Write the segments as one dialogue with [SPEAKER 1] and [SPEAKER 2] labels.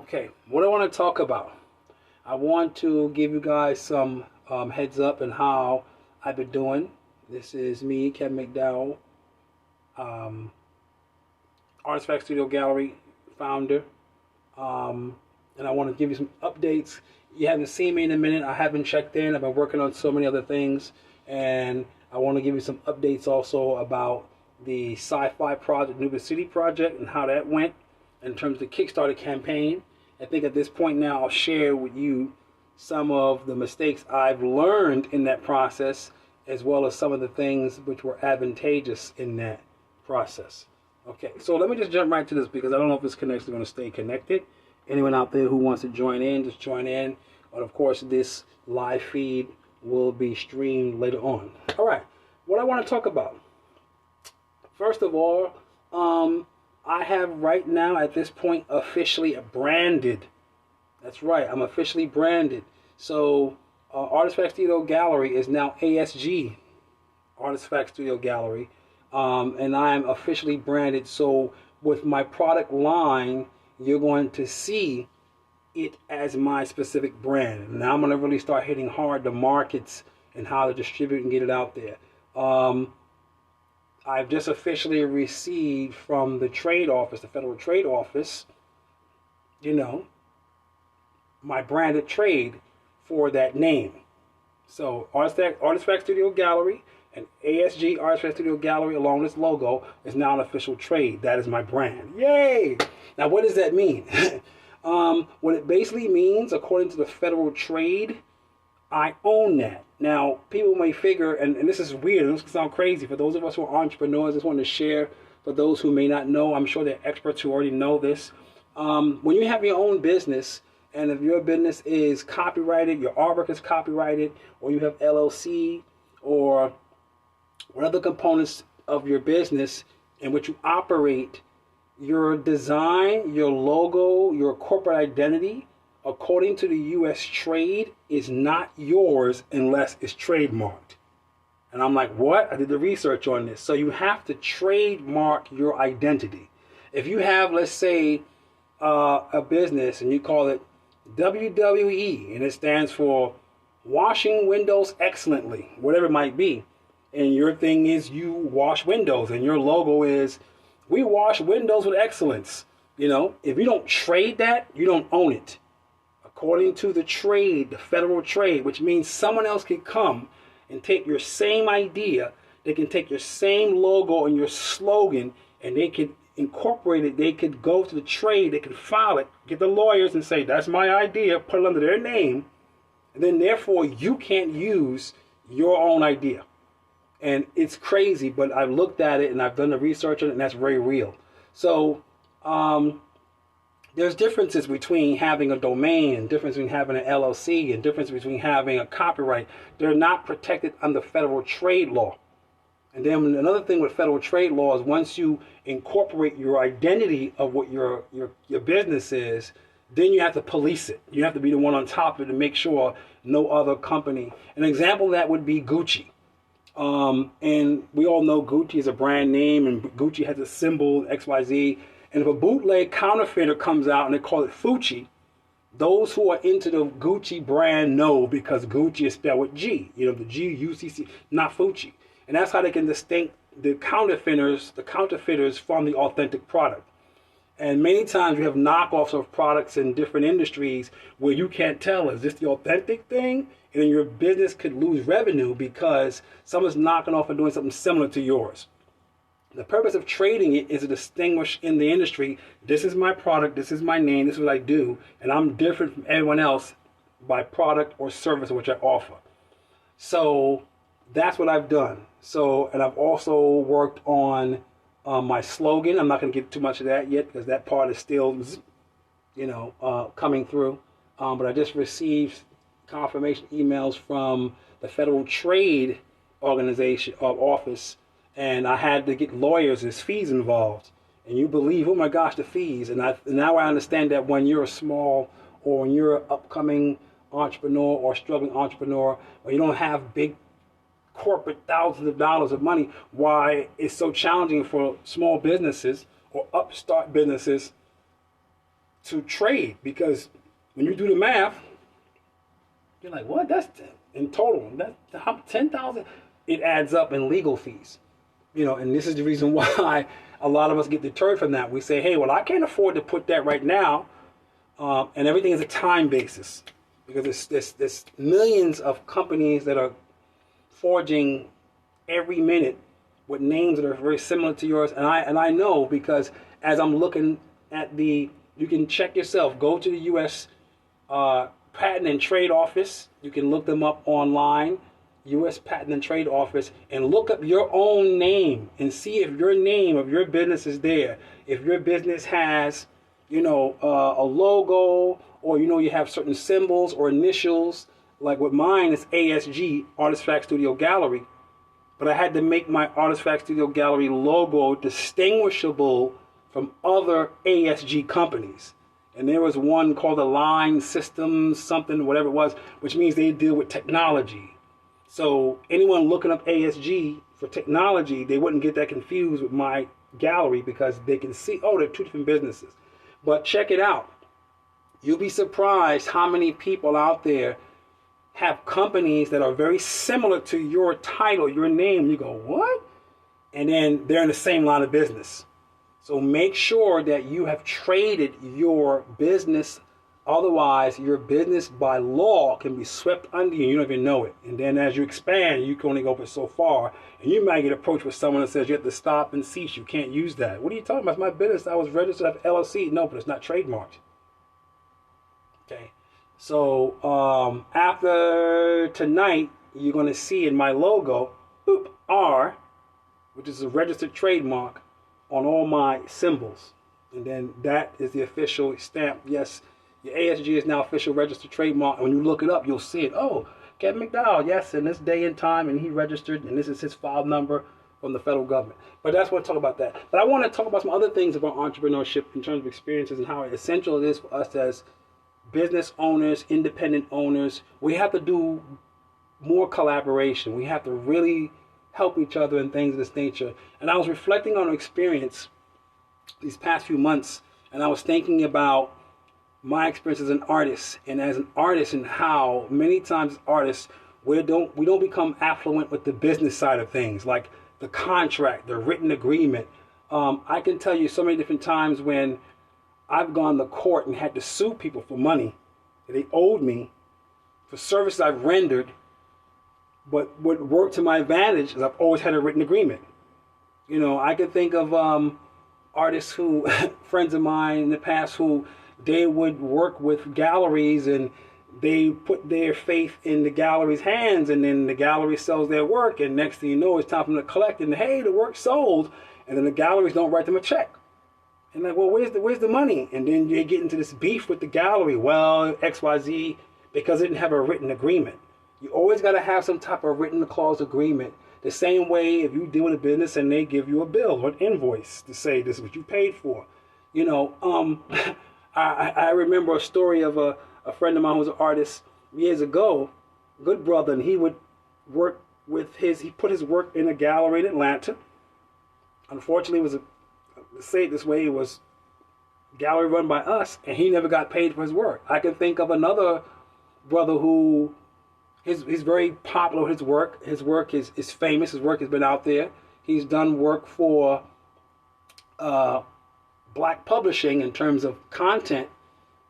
[SPEAKER 1] Okay, what I want to talk about, I want to give you guys some heads up on how I've been doing. This is me, Kevin McDowell, Artifact Studio Gallery founder, and I want to give you some updates. You haven't seen me in a minute. I haven't checked in. I've been working on so many other things, and I want to give you some updates also about the sci-fi project, Nuba City project, and how that went in terms of the Kickstarter campaign. I think at this point now I'll share with you some of the mistakes I've learned in that process, as well as some of the things which were advantageous in that process. Okay, so let me just jump right to this because I don't know if this connection is going to stay connected. Anyone out there who wants to join in, just join in. But of course, this live feed will be streamed later on. All right, what I want to talk about. First of all, I have right now at this point officially branded. That's right, I'm officially branded. So Artifact Studio Gallery is now ASG-Artizfacts Studio Gallery. And I'm officially branded. So with my product line, you're going to see it as my specific brand. Now I'm going to really start hitting hard the markets and how to distribute and get it out there. I've just officially received from the trade office, the Federal Trade Office, my branded trade for that name. So Artifact Studio Gallery and ASG-Artizfacts Studio Gallery along this logo is now an official trade. That is my brand. Yay! Now what does that mean? What it basically means, according to the Federal Trade, I own that. Now, people may figure, and this is weird, and this can sound crazy, for those of us who are entrepreneurs, I just want to share, for those who may not know, I'm sure there are experts who already know this. When you have your own business, and if your business is copyrighted, your artwork is copyrighted, or you have LLC, or what other components of your business in which you operate, your design, your logo, your corporate identity, according to the U.S. trade, is not yours unless it's trademarked. And I'm like, what? I did the research on this. So you have to trademark your identity. If you have, let's say, a business and you call it WWE, and it stands for Washing Windows Excellently, whatever it might be, and your thing is you wash windows, and your logo is we wash windows with excellence. If you don't trade that, you don't own it. According to the trade, the Federal Trade, which means someone else can come and take your same idea, they can take your same logo and your slogan, and they can incorporate it. They could go to the trade, they could file it, get the lawyers and say, that's my idea, put it under their name, and then therefore you can't use your own idea. And it's crazy, but I've looked at it and I've done the research on it, and that's very real. So there's differences between having a domain, difference between having an LLC, and difference between having a copyright. They're not protected under federal trade law. And then another thing with federal trade law is once you incorporate your identity of what your business is, then you have to police it. You have to be the one on top of it to make sure no other company. An example of that would be Gucci. And we all know Gucci is a brand name, and Gucci has a symbol, XYZ. And if a bootleg counterfeiter comes out and they call it Fucci, those who are into the Gucci brand know, because Gucci is spelled with G, the G-U-C-C, not Fucci. And that's how they can distinct the counterfeiters from the authentic product. And many times you have knockoffs of products in different industries where you can't tell, is this the authentic thing? And then your business could lose revenue because someone's knocking off and doing something similar to yours. The purpose of trading it is to distinguish in the industry, this is my product, this is my name, this is what I do, and I'm different from everyone else by product or service which I offer. So that's what I've done. And I've also worked on my slogan. I'm not going to get too much of that yet because that part is still, coming through. But I just received confirmation emails from the Federal Trade Organization office, and I had to get lawyers. There's fees involved, and you believe, oh my gosh, the fees. And now I understand that when you're a small or when you're an upcoming entrepreneur or struggling entrepreneur, or you don't have big corporate thousands of dollars of money, why it's so challenging for small businesses or upstart businesses to trade, because when you do the math, you're like, what? That's in total. That's 10,000. It adds up in legal fees, and this is the reason why a lot of us get deterred from that. We say, hey, well, I can't afford to put that right now, and everything is a time basis, because there's millions of companies that are forging every minute with names that are very similar to yours, and I know, because as I'm looking at you can check yourself. Go to the U.S. Patent and Trade Office. You can look them up online, U.S. Patent and Trade Office, and look up your own name and see if your name of your business is there. If your business has, a logo, or you have certain symbols or initials. Like with mine, it's ASG, Artifact Studio Gallery. But I had to make my Artifact Studio Gallery logo distinguishable from other ASG companies. And there was one called Align Systems, something, whatever it was, which means they deal with technology. So anyone looking up ASG for technology, they wouldn't get that confused with my gallery, because they can see, oh, they're two different businesses. But check it out. You'll be surprised how many people out there have companies that are very similar to your title, your name. You go, what? And then they're in the same line of business. So make sure that you have traded your business. Otherwise, your business by law can be swept under you and you don't even know it. And then as you expand, you can only go but so far. And you might get approached with someone that says you have to stop and cease. You can't use that. What are you talking about? It's my business. I was registered at LLC. No, but it's not trademarked. Okay. So after tonight, you're going to see in my logo, boop, R, which is a registered trademark, on all my symbols. And then that is the official stamp. Yes, your ASG is now official registered trademark. When you look it up, you'll see it. Oh, Kevin McDowell, yes, in this day and time, and he registered, and this is his file number from the federal government. But that's what I talk about that. But I want to talk about some other things about entrepreneurship in terms of experiences and how essential it is for us as business owners, independent owners. We have to do more collaboration. We have to really help each other and things of this nature. And I was reflecting on an experience these past few months, and I was thinking about my experience as an artist, and how many times as artists we don't become affluent with the business side of things, like the contract, the written agreement. I can tell you so many different times when I've gone to court and had to sue people for money that they owed me for services I've rendered. But what worked to my advantage is I've always had a written agreement. I could think of artists who, friends of mine in the past, who they would work with galleries and they put their faith in the gallery's hands, and then the gallery sells their work, and next thing you know, it's time for them to collect, and hey, the work sold, and then the galleries don't write them a check. And like, well, where's the money? And then you get into this beef with the gallery. Well, XYZ, because it didn't have a written agreement. You always got to have some type of written clause agreement. The same way if you deal with a business and they give you a bill or an invoice to say this is what you paid for. I remember a story of a friend of mine who was an artist years ago, good brother, and he would work with he put his work in a gallery in Atlanta. Unfortunately, say it this way, it was a gallery run by us, and he never got paid for his work. I can think of another brother who he's very popular with his work. His work is famous. His work has been out there. He's done work for black publishing in terms of content.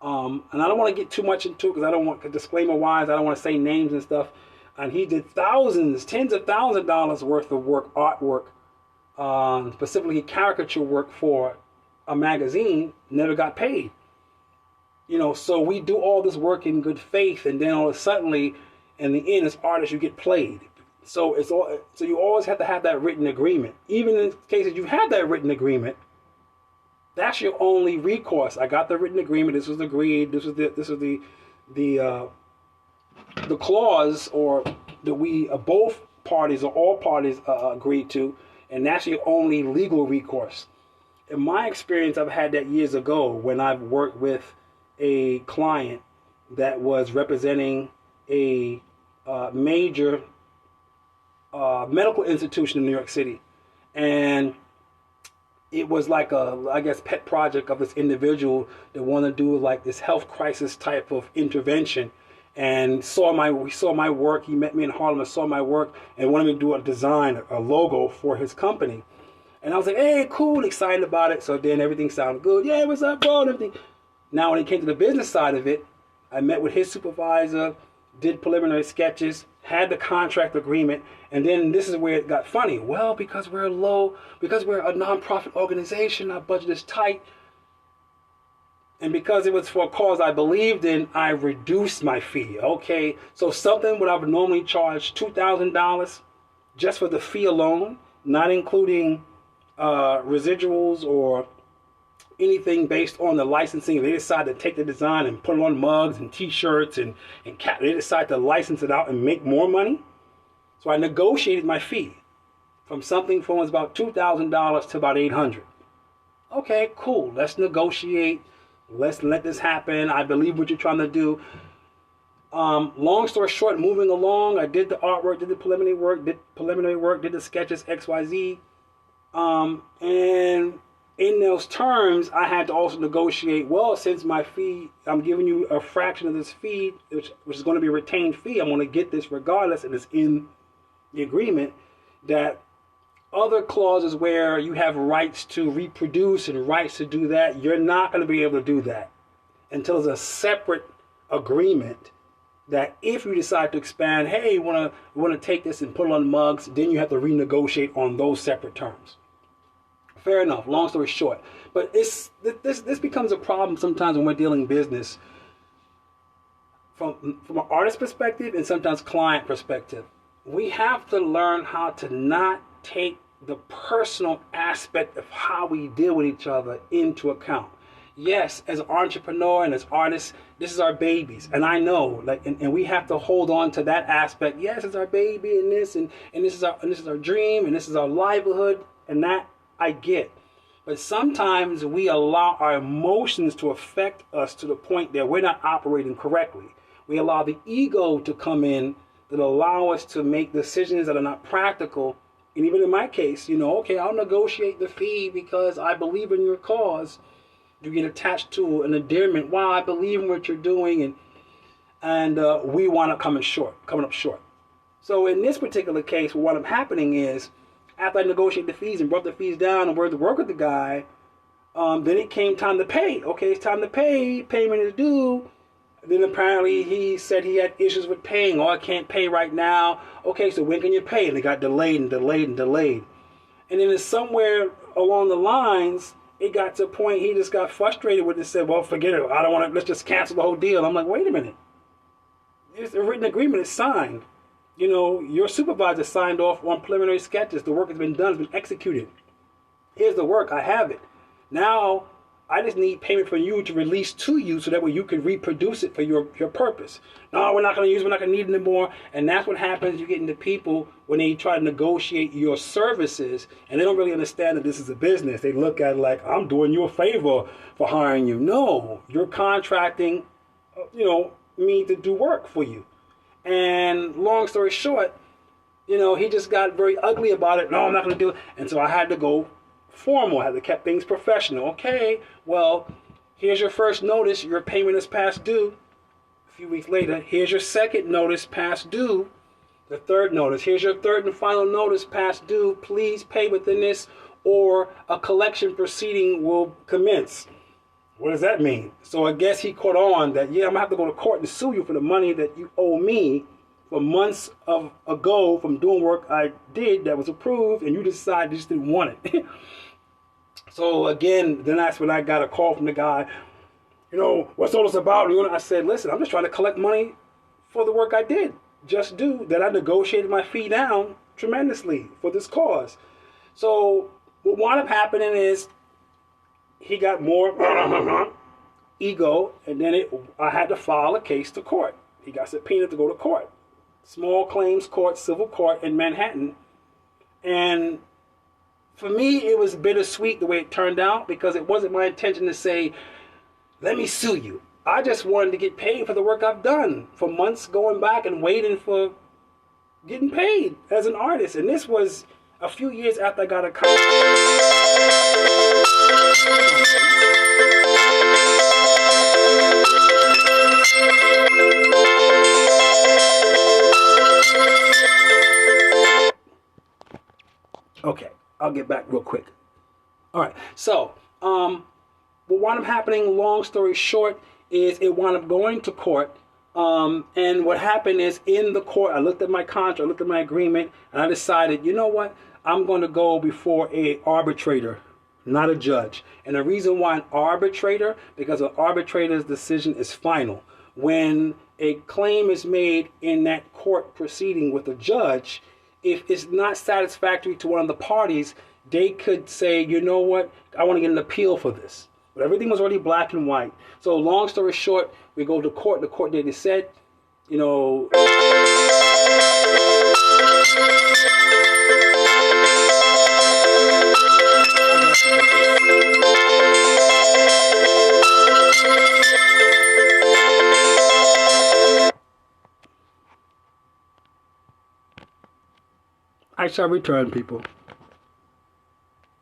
[SPEAKER 1] And I don't want to get too much into it because I don't want, disclaimer-wise, I don't want to say names and stuff. And he did thousands, tens of thousands of dollars worth of work, artwork, specifically caricature work for a magazine, never got paid. So we do all this work in good faith, and then all of a sudden, in the end, as artists, you get played. So you always have to have that written agreement. Even in cases you have that written agreement, that's your only recourse. I got the written agreement. This was agreed. This was the clause, or that we both parties or all parties agreed to, and that's your only legal recourse. In my experience, I've had that years ago when I've worked with a client that was representing a major medical institution in New York City, and it was like a, I guess, pet project of this individual that wanted to do like this health crisis type of intervention, and we saw my work. He met me in Harlem and saw my work and wanted me to do a design, a logo for his company. And I was like, hey, cool, excited about it. So then everything sounded good. Yeah, what's up, bro? And everything. Now when it came to the business side of it, I met with his supervisor, did preliminary sketches, had the contract agreement, and then this is where it got funny. Well, because we're a nonprofit organization, our budget is tight, and because it was for a cause I believed in, I reduced my fee. Okay, so something what I would normally charge $2,000 just for the fee alone, not including residuals or anything based on the licensing. If they decide to take the design and put it on mugs and t-shirts and they decide to license it out and make more money. So I negotiated my fee from something from was about $2,000 to about $800. Okay, cool. Let's negotiate. Let's let this happen. I believe what you're trying to do. Long story short, moving along, I did the artwork, did the preliminary work, did the sketches, XYZ. And in those terms, I had to also negotiate, well, since my fee, I'm giving you a fraction of this fee, which is going to be a retained fee, I'm going to get this regardless, and it's in the agreement, that other clauses where you have rights to reproduce and rights to do that, you're not going to be able to do that until there's a separate agreement that if you decide to expand, hey, you want to take this and put it on mugs, then you have to renegotiate on those separate terms. Fair enough. Long story short, but this becomes a problem sometimes when we're dealing business from an artist perspective and sometimes client perspective. We have to learn how to not take the personal aspect of how we deal with each other into account. Yes, as an entrepreneur and as artists, this is our babies, and I know, and we have to hold on to that aspect. Yes, it's our baby, and this is our dream, and this is our livelihood, and that I get. But sometimes we allow our emotions to affect us to the point that we're not operating correctly. We allow the ego to come in that allow us to make decisions that are not practical. And even in my case, okay, I'll negotiate the fee because I believe in your cause. You get attached to an endearment. Wow, I believe in what you're doing, and we wind up coming up short. So in this particular case, what wound up happening is, after I negotiated the fees and brought the fees down and were to work with the guy, then it came time to pay. Okay, it's time to pay. Payment is due. Then apparently he said he had issues with paying. Oh, I can't pay right now. Okay, so when can you pay? And it got delayed and delayed and delayed. And then somewhere along the lines, it got to a point he just got frustrated with it and said, well, forget it. I don't want to, let's just cancel the whole deal. I'm like, wait a minute. It's a written agreement. It's signed. Your supervisor signed off on preliminary sketches. The work has been done, it's been executed. Here's the work, I have it. Now, I just need payment from you to release to you so that way you can reproduce it for your purpose. No, we're not going to need it anymore. And that's what happens. You get into people when they try to negotiate your services and they don't really understand that this is a business. They look at it like, I'm doing you a favor for hiring you. No, you're contracting, me to do work for you. And long story short, he just got very ugly about it. No, I'm not going to do it. And so I had to go formal. I had to keep things professional. Okay, well, here's your first notice. Your payment is past due. A few weeks later, here's your second notice past due. The third notice. Here's your third and final notice past due. Please pay within this or a collection proceeding will commence. What does that mean? So I guess he caught on that, I'm going to have to go to court and sue you for the money that you owe me for months ago from doing work I did that was approved, and you decided you just didn't want it. So again, then that's when I got a call from the guy, what's all this about? I said, listen, I'm just trying to collect money for the work I did. Just do that. I negotiated my fee down tremendously for this cause. So what wound up happening is, he got more ego, and then I had to file a case to court. He got subpoenaed to go to court. Small claims court, civil court in Manhattan. And for me, it was bittersweet the way it turned out because it wasn't my intention to say, let me sue you. I just wanted to get paid for the work I've done for months going back and waiting for getting paid as an artist. And this was a few years after I got a contract. Okay, I'll get back real quick. All right, so what wound up happening, long story short, is it wound up going to court. And what happened is, in the court, I looked at my contract, I looked at my agreement, and I decided, you know what? I'm going to go before an arbitrator, not a judge. And the reason why an arbitrator, because an arbitrator's decision is final. When a claim is made in that court proceeding with a judge, if it's not satisfactory to one of the parties, they could say, you know what, I want to get an appeal for this. But everything was already black and white. So long story short, we go to court. The court did it said, you know. I shall return, people.